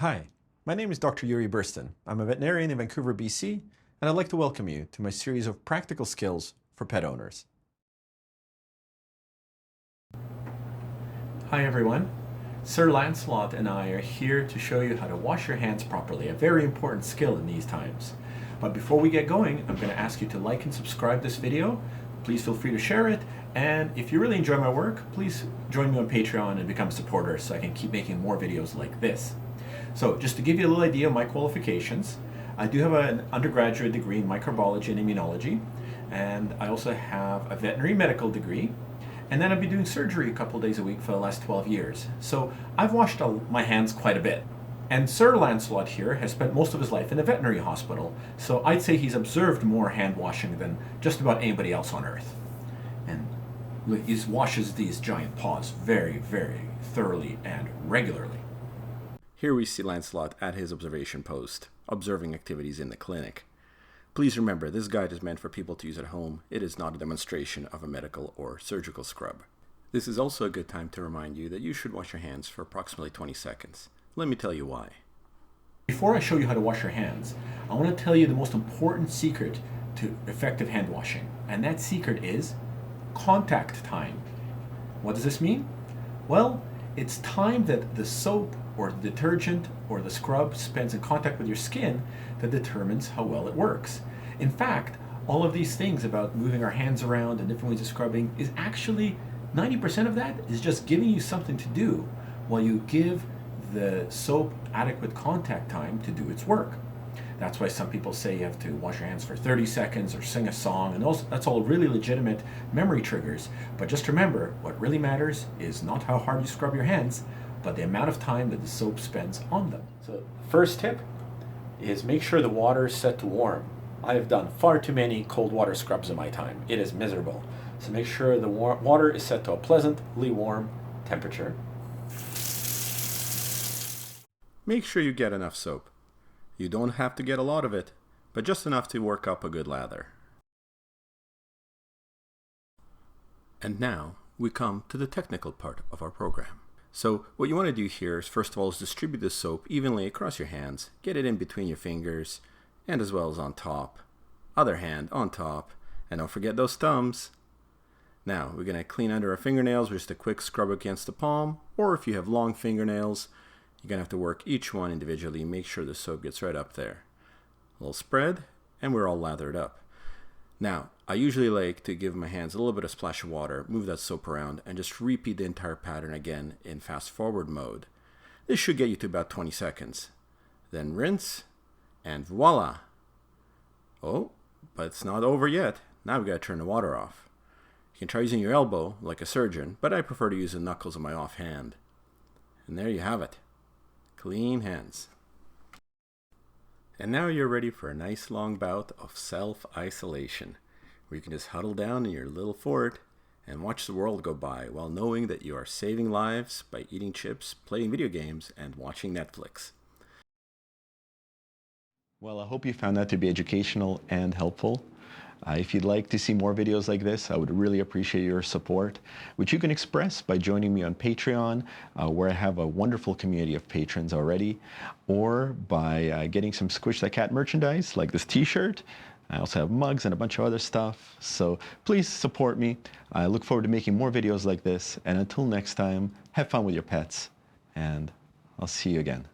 Hi, my name is Dr. Uri Burstyn. I'm a veterinarian in Vancouver, BC, and I'd like to welcome you to my series of practical skills for pet owners. Hi everyone. Sir Lancelot and I are here to show you how to wash your hands properly, a very important skill in these times. But before we get going, I'm going to ask you to like and subscribe this video. Please feel free to share it, and if you really enjoy my work, please join me on Patreon and become a supporter so I can keep making more videos like this. So just to give you a little idea of my qualifications, I do have an undergraduate degree in microbiology and immunology, and I also have a veterinary medical degree, and then I've been doing surgery a couple days a week for the last 12 years. So I've washed my hands quite a bit. And Sir Lancelot here has spent most of his life in a veterinary hospital, so I'd say he's observed more hand washing than just about anybody else on earth. And he washes these giant paws very, very thoroughly and regularly. Here we see Lancelot at his observation post, observing activities in the clinic. Please remember, this guide is meant for people to use at home. It is not a demonstration of a medical or surgical scrub. This is also a good time to remind you that you should wash your hands for approximately 20 seconds. Let me tell you why. Before I show you how to wash your hands, I want to tell you the most important secret to effective hand washing, and that secret is contact time. What does this mean? Well, it's time that the soap or the detergent or the scrub spends in contact with your skin that determines how well it works. In fact, all of these things about moving our hands around and different ways of scrubbing is actually 90% of that is just giving you something to do while you give the soap adequate contact time to do its work. That's why some people say you have to wash your hands for 30 seconds or sing a song, and that's all really legitimate memory triggers. But just remember, what really matters is not how hard you scrub your hands, but the amount of time that the soap spends on them. So first tip is make sure the water is set to warm. I have done far too many cold water scrubs in my time. It is miserable. So make sure the water is set to a pleasantly warm temperature. Make sure you get enough soap. You don't have to get a lot of it, but just enough to work up a good lather. And now we come to the technical part of our program. So what you want to do here is first of all is distribute the soap evenly across your hands, get it in between your fingers, and as well as on top. Other hand on top, and don't forget those thumbs. Now we're going to clean under our fingernails with just a quick scrub against the palm, or if you have long fingernails, you're going to have to work each one individually, make sure the soap gets right up there. A little spread, and we're all lathered up. Now, I usually like to give my hands a little bit of splash of water, move that soap around, and just repeat the entire pattern again in fast forward mode. This should get you to about 20 seconds. Then rinse, and voila! Oh, but it's not over yet. Now we've got to turn the water off. You can try using your elbow, like a surgeon, but I prefer to use the knuckles of my offhand. And there you have it. Clean hands. And now you're ready for a nice long bout of self-isolation, where you can just huddle down in your little fort and watch the world go by while knowing that you are saving lives by eating chips, playing video games, and watching Netflix. Well, I hope you found that to be educational and helpful. If you'd like to see more videos like this, I would really appreciate your support, which you can express by joining me on Patreon, where I have a wonderful community of patrons already, or by getting some Squish That Cat merchandise, like this t-shirt. I also have mugs and a bunch of other stuff, so please support me. I look forward to making more videos like this, and until next time, have fun with your pets, and I'll see you again.